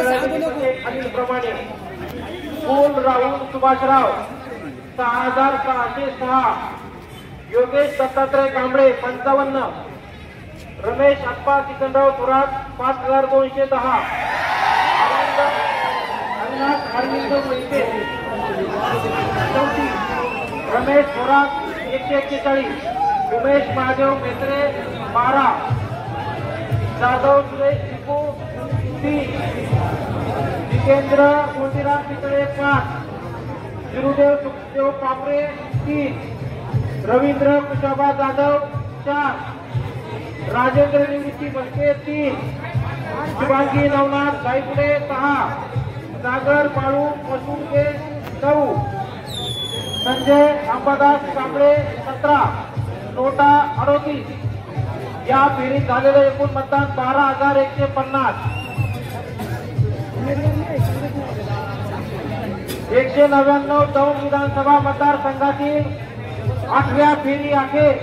खालीलप्रमाणे कुल राहुल सुभाषराव 6606, योगेश दत्तात्रय कांबळे 55, रमेश अप्पा किसनराव थोरात 5210, अरविंद मोहिते 34, रमेश थोरात 141, उमेश महादेव मेत्रे 12, जाधव सुरेश टिपू 3, जितेंद्र मोतीराम पितळे 5, गुरुदेव सुखदेव पापरे 3, रवींद्र कुशाबा जाधव 4, राजेंद्र निवृत्ती बसके 3, शुभांगी नवनाथ गायकुडे 6, सागर बाळू मसूरके 9, संजय अंबादास कांबळे 17, नोटा 38. या फेरीत झालेलं एकूण मतदान 12,150. 199 दौंड विधानसभा मतदारसंघातील 8व्या फेरी अखेर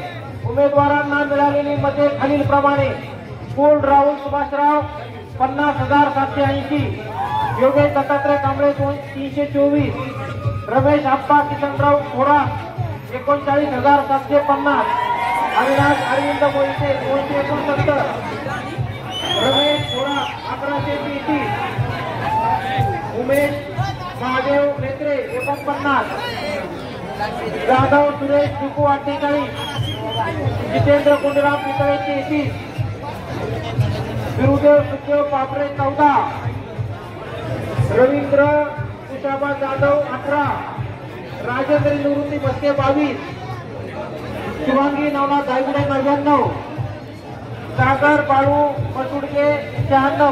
उमेदवारांना मिळालेली मते खालीलप्रमाणे: कुल राहुल सुभाषराव 50,780, योगेश दत्तात्रय कांबळे 324, रमेश अप्पा किसनराव थोरात 39,750, अविनाश अरविंद मोहिते 269, रमेश थोरात 1130, उमेश महादेव मेत्रे 49, जाधव सुरेश टिपू 48, जितेंद्र कुंडराम पितळे 33, गुरुदेव सुखदेव पापरे 14, रवींद्र कुशाबा जाधव 18, राजेंद्र निवृत्ती बसके 22, शुभांगी नवनाथ गायकुडे 99, सागर बाळू मसुडके 96,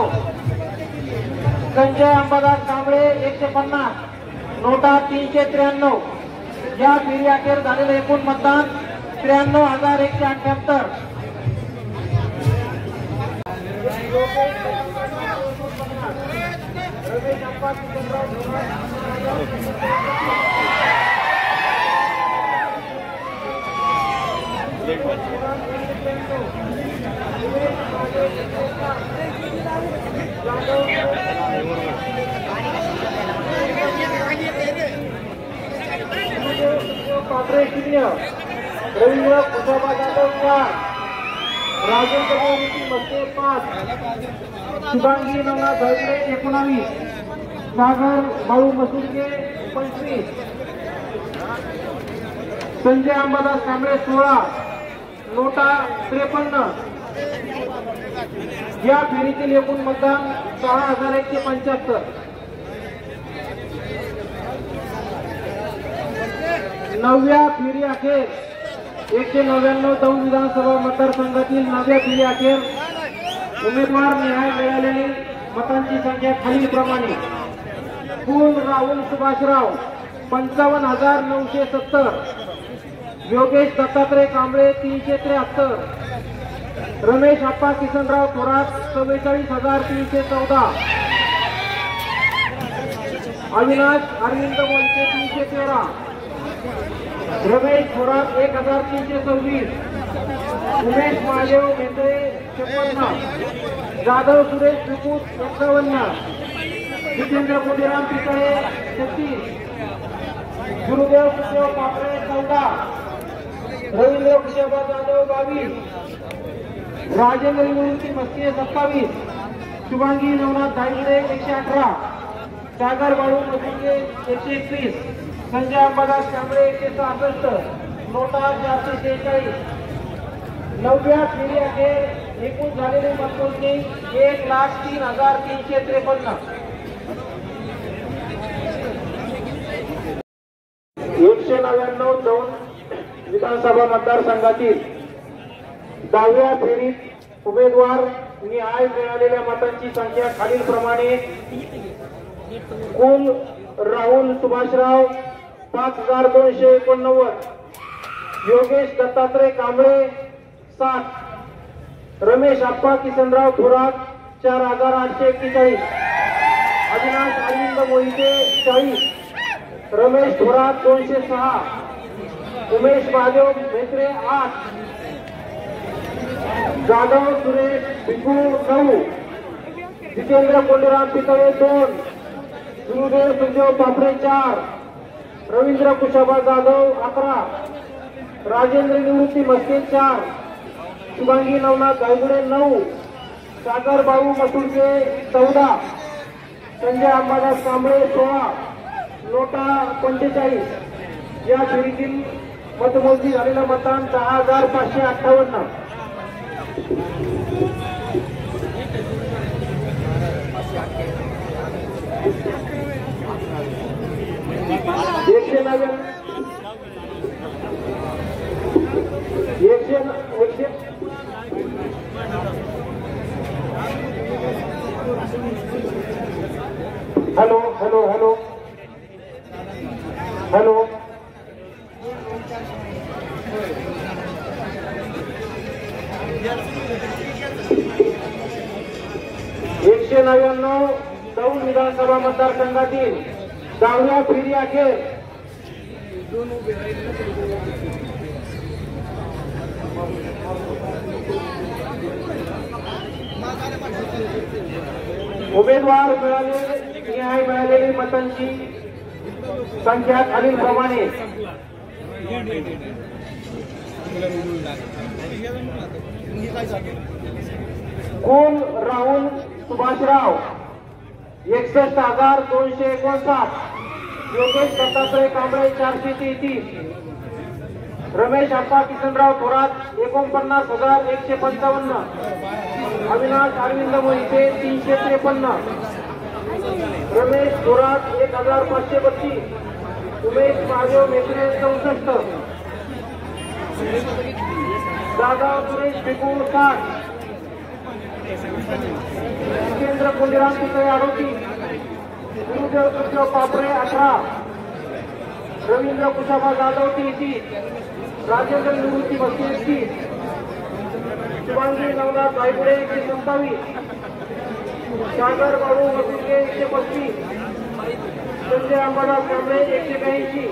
संजय अंबादास कांबळे 150, नोटा 393. या फेरी अखेर झालेलं एकूण मतदान 93,178. रमेश अप्पा किसनराव पापरे 0, रवींद्र कुशाबा जाधव 4, राजेंद्र मोहिते बसके 5, शुभांगी नवनाथ गायकुडे 19, सागर बाळू मसूरके 25, संजय अंबादास कांबळे 16, नोटा 53. या फेरीतील एकूण मतदान 6,175. 9व्या फेरी अखेर 199 दौंड विधानसभा मतदारसंघातील 9व्या फेरी अखेर उमेदवार निहाय मिळालेली मतांची संख्या खालीलप्रमाणे: कुल राहुल सुभाषराव 55,970, योगेश दत्तात्रय कांबळे 373, रमेश अप्पा किसनराव थोरात 44,314, अविनाश अरविंद मोहिते 313, रमेश थोरात 1,326, उमेश महादेव मेत्रे 56, जाधव सुरेश टिपू 51, जितेंद्र मोतीराम पितळे 36, गुरुदेव सुखदेव पापरे 14, रवींद्र कुशाबा जाधव 22, राजेंद्र निवृत्ती बसके 27, शुभांगी नवनाथ गायकुडे 118, सागर बाळू मसूरके 131, संजय अंबादास कांबळे 166, नोटा 446. 9व्या फेरी अखेर एकूण झालेली मतमोजणी 1,03,353. 199 दौंड विधानसभा मतदारसंघातील 10व्या फेरीत उमेदवार निहाय मिळालेल्या मतांची संख्या खालीलप्रमाणे: कुल राहुल सुभाषराव 5,289, योगेश दत्तात्रय कांबळे 7, रमेश अप्पा किसनराव थोरात 4,841, अविनाश अरविंद मोहिते 40, रमेश थोरात 206, उमेश महादेव मेत्रे 8, जाधव सुरेश टिपू 9, जितेंद्र कोंडीराम पितळे 2, गुरुदेव संजीव पापरे 4, रवींद्र कुशाबा जाधव 11, राजेंद्र निवृत्ती मस्के 4, शुभांगी नवनाथ गायगुडे 9, सागर बाबू मसुडके 14, संजय अंबादास कांबळे 16, नोटा 45. या फेरीतील मतमोजणी झालेलं मतदान 10,558. Hello hello hello hello 199 Daund विधानसभा मतदारसंघातील 10व्या फेरी अखेर उमेदवार मिळालेली मतांची संख्या खालीलप्रमाणे. कुल राहुल सुभाषराव 61,259, योगेश दत्तात्रय कांबळे 433, रमेश अप्पा किशनराव थोरात 49,155, अविनाश अरविंद मोहिते 353, रमेश थोरात 1,532, उमेश महादेव मेत्रे 64, दादा सुरेश भिकू 60, जितेंद्र कोंडीराम पितळे 38, गुरुदेव संजीव पापरे 18, रवींद्र कुशाबा जाधव 33, राजेंद्र निवृत्ती मस्के 30, शुभांगी नवनाथ गायगुडे 127, सागर बाबू मसुडके 135, संजय अंबादास कांबळे 182.